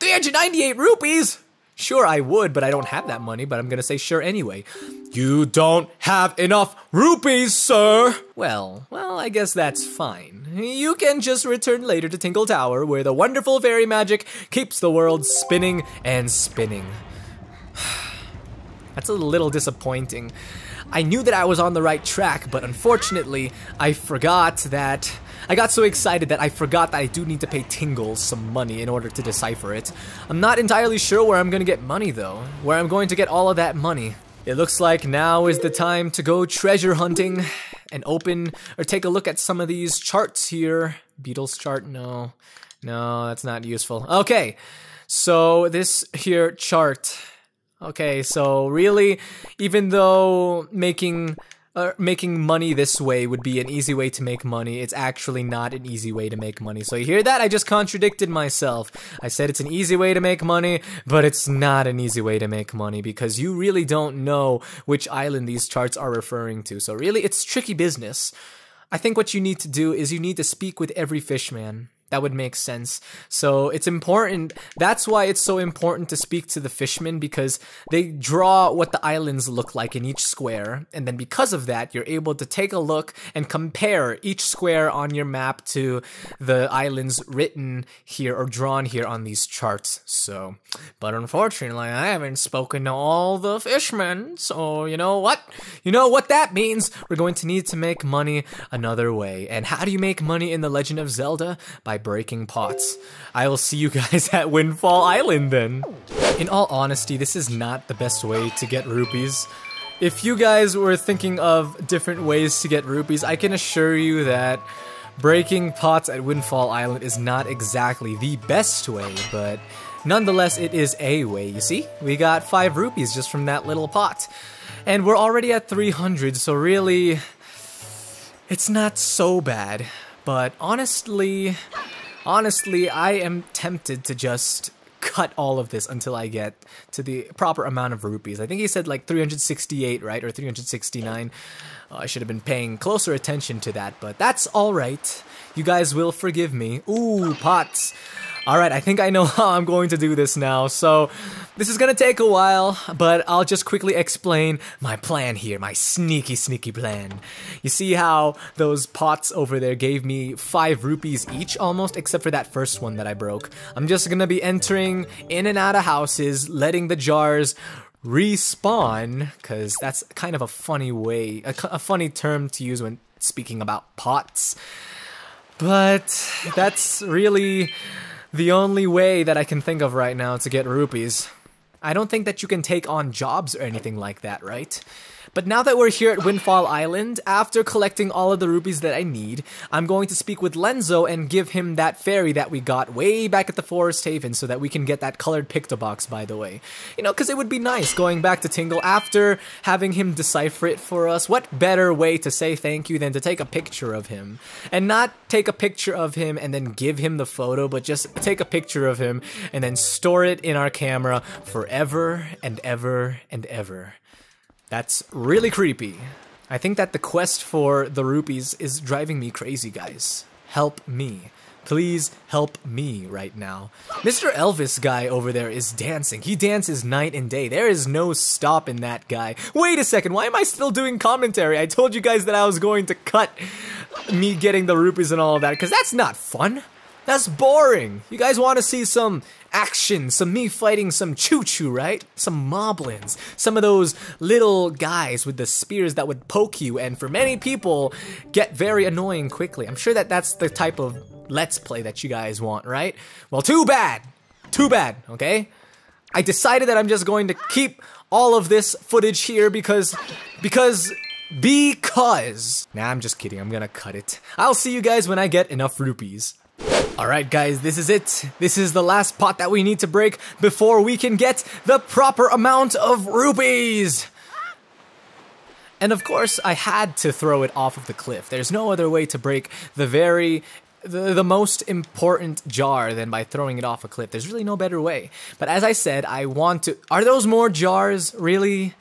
398 rupees? Sure, I would, but I don't have that money, but I'm gonna say sure anyway. You don't have enough rupees, sir! Well, I guess that's fine. You can just return later to Tingle Tower, where the wonderful fairy magic keeps the world spinning and spinning. That's a little disappointing. I knew that I was on the right track, but unfortunately, I forgot that... I got so excited that I forgot that I do need to pay Tingle some money in order to decipher it. I'm not entirely sure where I'm gonna get money though, where I'm going to get all of that money. It looks like now is the time to go treasure hunting and open or take a look at some of these charts here. Beatles chart, no, that's not useful. Okay, so this here chart. Okay, so really, even though making money this way would be an easy way to make money, it's actually not an easy way to make money. So you hear that? I just contradicted myself. I said it's an easy way to make money, but it's not an easy way to make money because you really don't know which island these charts are referring to. So really, it's tricky business. I think what you need to do is you need to speak with every fishman. That would make sense. So it's important. That's why it's so important to speak to the fishermen, because they draw what the islands look like in each square. And then because of that, you're able to take a look and compare each square on your map to the islands written here or drawn here on these charts. So, but unfortunately, I haven't spoken to all the fishermen. So you know what? You know what that means? We're going to need to make money another way. And how do you make money in The Legend of Zelda? By breaking pots. I will see you guys at Windfall Island then. In all honesty, this is not the best way to get rupees. If you guys were thinking of different ways to get rupees, I can assure you that breaking pots at Windfall Island is not exactly the best way, but nonetheless, it is a way. You see? We got 5 rupees just from that little pot. And we're already at 300, so really, it's not so bad. But honestly, I am tempted to just cut all of this until I get to the proper amount of rupees. I think he said like 368, right? Or 369. I should have been paying closer attention to that, but that's alright. You guys will forgive me. Ooh, pots. Alright, I think I know how I'm going to do this now. So, this is gonna take a while, but I'll just quickly explain my plan here, my sneaky plan. You see how those pots over there gave me 5 rupees each almost, except for that first one that I broke. I'm just gonna be entering in and out of houses, letting the jars respawn, because that's kind of a funny way, a funny term to use when speaking about pots. But that's really the only way that I can think of right now to get rupees. I don't think that you can take on jobs or anything like that, right? But now that we're here at Windfall Island, after collecting all of the rupees that I need, I'm going to speak with Lenzo and give him that fairy that we got way back at the Forest Haven so that we can get that colored Pictobox, by the way. You know, because it would be nice going back to Tingle after having him decipher it for us. What better way to say thank you than to take a picture of him? And not take a picture of him and then give him the photo, but just take a picture of him and then store it in our camera forever and ever and ever. That's really creepy. I think that the quest for the rupees is driving me crazy, guys. Help me. Please help me right now. Mr. Elvis guy over there is dancing. He dances night and day. There is no stopping that guy. Wait a second, why am I still doing commentary? I told you guys that I was going to cut me getting the rupees and all of that, because that's not fun. That's boring. You guys want to see some action, some me fighting some choo-choo, right? Some moblins, some of those little guys with the spears that would poke you and for many people get very annoying quickly. I'm sure that that's the type of Let's Play that you guys want, right? Well, too bad, okay? I decided that I'm just going to keep all of this footage here because... Nah, I'm just kidding, I'm gonna cut it. I'll see you guys when I get enough rupees. Alright guys, this is it. This is the last pot that we need to break before we can get the proper amount of rupees! And of course, I had to throw it off of the cliff. There's no other way to break the most important jar than by throwing it off a cliff. There's really no better way. But as I said, I want to... Are those more jars? Really?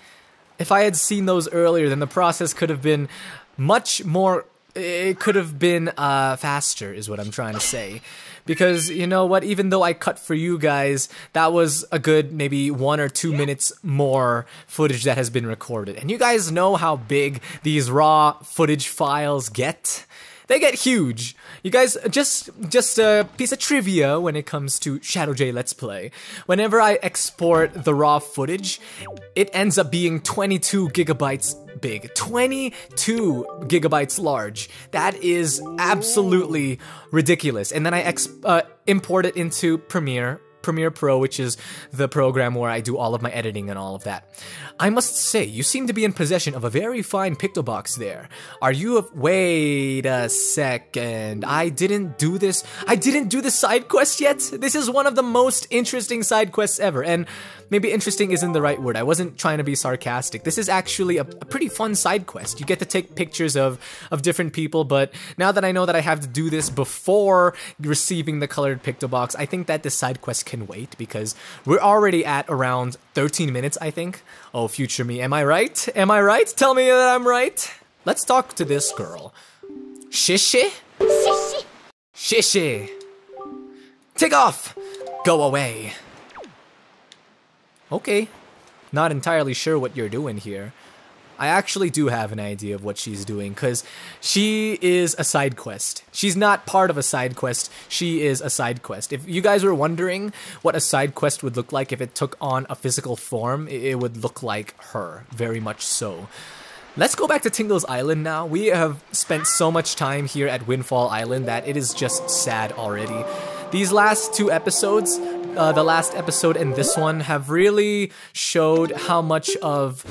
If I had seen those earlier, then the process could have been much more it could have been faster, is what I'm trying to say. Because, you know what, even though I cut for you guys, that was a good maybe 1 or 2 minutes more footage that has been recorded. And you guys know how big these raw footage files get. They get huge. You guys, just a piece of trivia when it comes to ShdwjGaming Let's Play. Whenever I export the raw footage, it ends up being 22 gigabytes big. 22 gigabytes large. That is absolutely ridiculous. And then I import it into Premiere Pro, which is the program where I do all of my editing and all of that. I must say, you seem to be in possession of a very fine Pictobox there. Are you wait a second. I didn't do this side quest yet? This is one of the most interesting side quests ever, and maybe interesting isn't the right word. I wasn't trying to be sarcastic. This is actually a pretty fun side quest. You get to take pictures of different people, but now that I know that I have to do this before receiving the colored Pictobox, I think that this side quest can wait, because we're already at around 13 minutes, I think. Oh, future me, am I right? Am I right? Tell me that I'm right. Let's talk to this girl. Shishi? Shishi. Shishi. Take off! Go away. Okay. Not entirely sure what you're doing here. I actually do have an idea of what she's doing, because she is a side quest. She's not part of a side quest, she is a side quest. If you guys were wondering what a side quest would look like if it took on a physical form, it would look like her, very much so. Let's go back to Tingle's Island now. We have spent so much time here at Windfall Island that it is just sad already. These last 2 episodes, the last episode and this one, have really showed how much of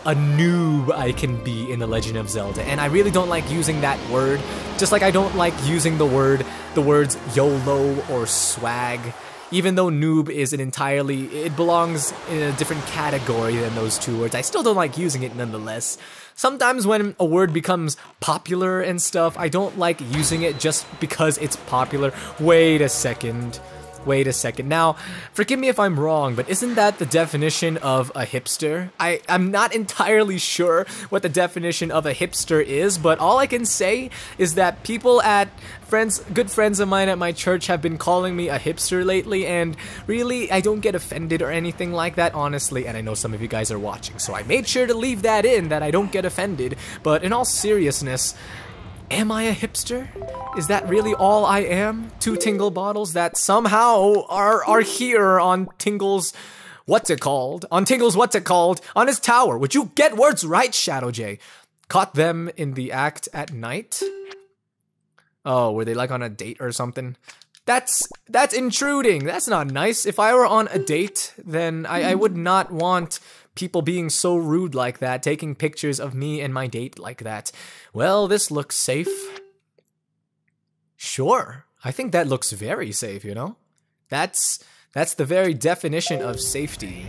a noob I can be in The Legend of Zelda, and I really don't like using that word, just like I don't like using the words YOLO or swag. Even though noob is it belongs in a different category than those 2 words, I still don't like using it nonetheless. Sometimes when a word becomes popular and stuff, I don't like using it just because it's popular. Wait a second. Now, forgive me if I'm wrong, but isn't that the definition of a hipster? I'm not entirely sure what the definition of a hipster is, but all I can say is that people good friends of mine at my church have been calling me a hipster lately, and really, I don't get offended or anything like that, honestly, and I know some of you guys are watching, so I made sure to leave that in, that I don't get offended, but in all seriousness, am I a hipster? Is that really all I am? 2 Tingle bottles that somehow are here on Tingle's what's it called? On his tower. Would you get words right, ShdwjGaming? Caught them in the act at night? Oh, were they like on a date or something? That's intruding. That's not nice. If I were on a date, then I would not want people being so rude like that, taking pictures of me and my date like that. Well, this looks safe. Sure, I think that looks very safe, you know? That's the very definition of safety.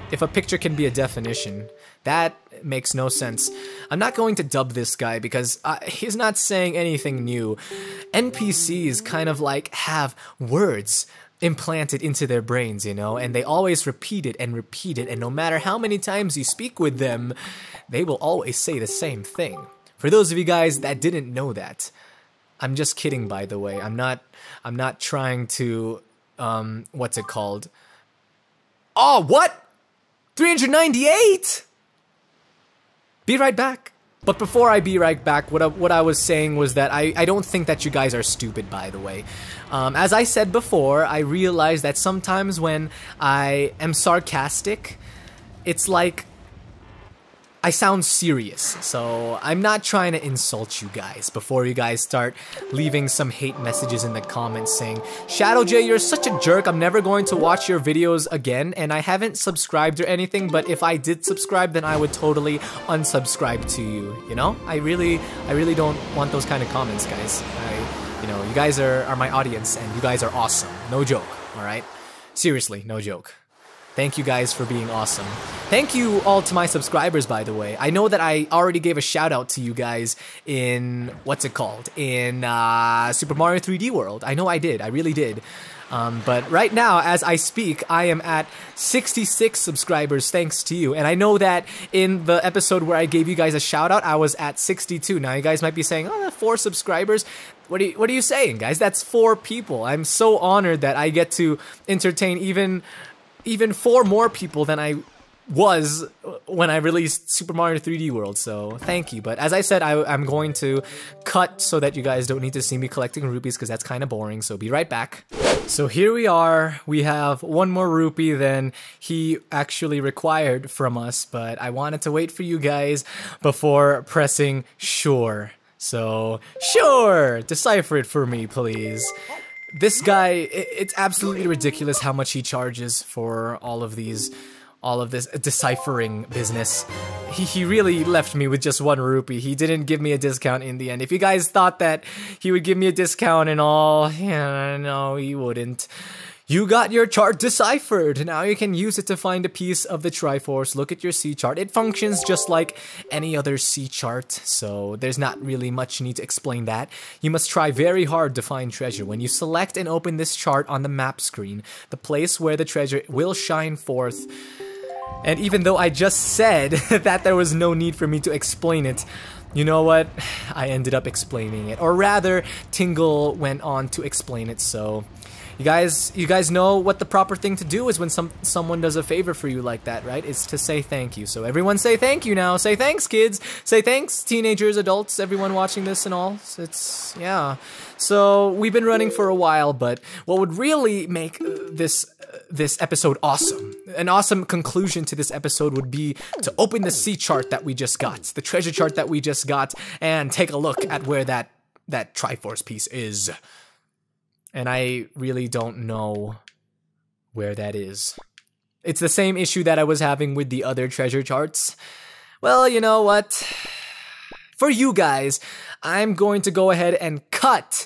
If a picture can be a definition, that makes no sense. I'm not going to dub this guy because he's not saying anything new. NPCs kind of like have words implanted into their brains, you know, and they always repeat it, and no matter how many times you speak with them, they will always say the same thing. For those of you guys that didn't know that, I'm just kidding, by the way. I'm not trying to, what's it called? Oh, what? 398? Be right back. But before I be right back, what I was saying was that I don't think that you guys are stupid, by the way. As I said before, I realize that sometimes when I am sarcastic, it's like I sound serious. So I'm not trying to insult you guys before you guys start leaving some hate messages in the comments saying, ShdwjGaming, you're such a jerk, I'm never going to watch your videos again, and I haven't subscribed or anything, but if I did subscribe, then I would totally unsubscribe to you, you know? I really don't want those kind of comments, guys. You know, you guys are my audience, and you guys are awesome. No joke, alright? Seriously, no joke. Thank you guys for being awesome. Thank you all to my subscribers, by the way. I know that I already gave a shout out to you guys in, what's it called? In Super Mario 3D World. I know I did. I really did. But right now, as I speak, I am at 66 subscribers thanks to you. And I know that in the episode where I gave you guys a shout out, I was at 62. Now you guys might be saying, oh, 4 subscribers. What are you saying, guys? That's 4 people. I'm so honored that I get to entertain even 4 more people than I was when I released Super Mario 3D World, so thank you. But as I said, I'm going to cut so that you guys don't need to see me collecting rupees because that's kind of boring, so be right back. So here we are. We have 1 more rupee than he actually required from us, but I wanted to wait for you guys before pressing sure. So, sure! Decipher it for me, please. This guy, it's absolutely ridiculous how much he charges for all of this deciphering business. He really left me with just 1 rupee. He didn't give me a discount in the end. If you guys thought that he would give me a discount and all, yeah, no, he wouldn't. You got your chart deciphered. Now you can use it to find a piece of the Triforce. Look at your C chart. It functions just like any other C chart, so there's not really much need to explain that. You must try very hard to find treasure. When you select and open this chart on the map screen, the place where the treasure will shine forth. And even though I just said that there was no need for me to explain it, you know what? I ended up explaining it. Or rather, Tingle went on to explain it, so you guys know what the proper thing to do is when someone does a favor for you like that, right? It's to say thank you. So everyone say thank you now. Say thanks, kids. Say thanks, teenagers, adults, everyone watching this and all. It's, yeah. So we've been running for a while, but what would really make this episode awesome, an awesome conclusion to this episode would be to open the C chart that we just got, the treasure chart that we just got, and take a look at where that Triforce piece is. And I really don't know where that is. It's the same issue that I was having with the other treasure charts. Well, you know what? For you guys, I'm going to go ahead and cut,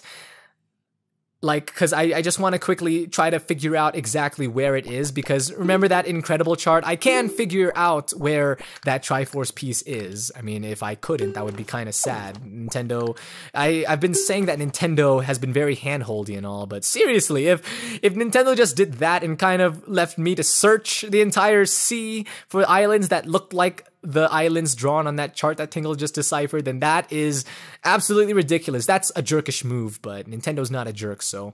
because I just want to quickly try to figure out exactly where it is, because remember that incredible chart? I can figure out where that Triforce piece is. I mean, if I couldn't, that would be kind of sad. Nintendo, I've been saying that Nintendo has been very handholdy and all, but seriously, if Nintendo just did that and kind of left me to search the entire sea for islands that looked like the islands drawn on that chart that Tingle just deciphered, then that is absolutely ridiculous. That's a jerkish move, but Nintendo's not a jerk, so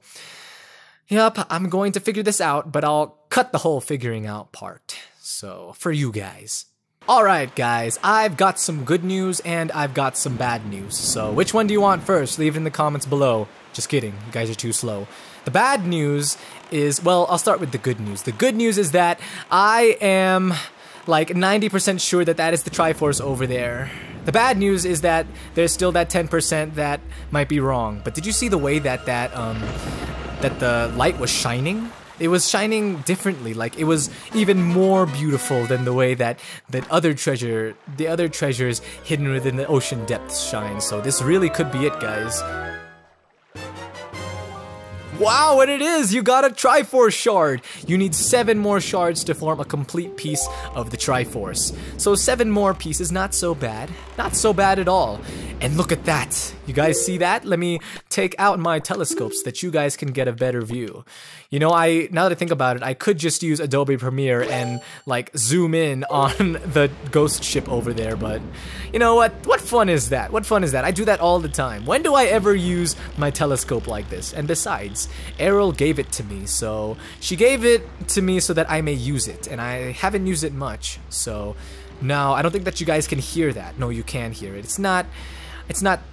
yep, I'm going to figure this out, but I'll cut the whole figuring out part, so for you guys. Alright guys, I've got some good news and I've got some bad news, so which one do you want first? Leave it in the comments below. Just kidding, you guys are too slow. The bad news is, well, I'll start with the good news. The good news is that I am like 90% sure that is the Triforce over there. The bad news is that there's still that 10% that might be wrong. But did you see the way that the light was shining? It was shining differently. Like, it was even more beautiful than the way that the other treasures hidden within the ocean depths shine. So this really could be it, guys. Wow, and it is! You got a Triforce shard! You need 7 more shards to form a complete piece of the Triforce. So 7 more pieces, not so bad. Not so bad at all. And look at that! You guys see that? Let me take out my telescope so that you guys can get a better view. You know, now that I think about it, I could just use Adobe Premiere and, like, zoom in on the ghost ship over there, but you know what? What fun is that? What fun is that? I do that all the time. When do I ever use my telescope like this? And besides, Errol gave it to me, so she gave it to me so that I may use it, and I haven't used it much, so now I don't think that you guys can hear that. No, you can hear it. It's not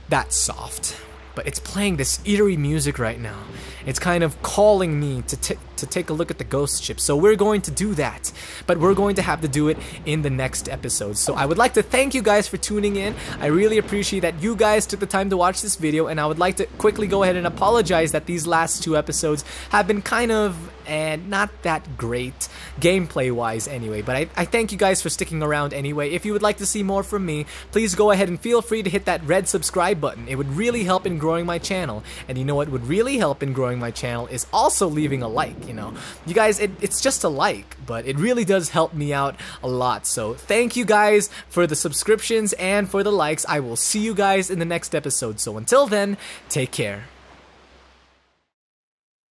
that soft, but it's playing this eerie music right now. It's kind of calling me to take a look at the ghost ship. So we're going to do that, but we're going to have to do it in the next episode. So I would like to thank you guys for tuning in. I really appreciate that you guys took the time to watch this video, and I would like to quickly go ahead and apologize that these last 2 episodes have been kind of not that great gameplay wise anyway, but I thank you guys for sticking around anyway. If you would like to see more from me, please go ahead and feel free to hit that red subscribe button. It would really help in growing my channel, and you know what would really help in growing my channel is also leaving a like. you know. You guys, it's just a like, but it really does help me out a lot. So thank you guys for the subscriptions and for the likes. I will see you guys in the next episode. So until then, take care.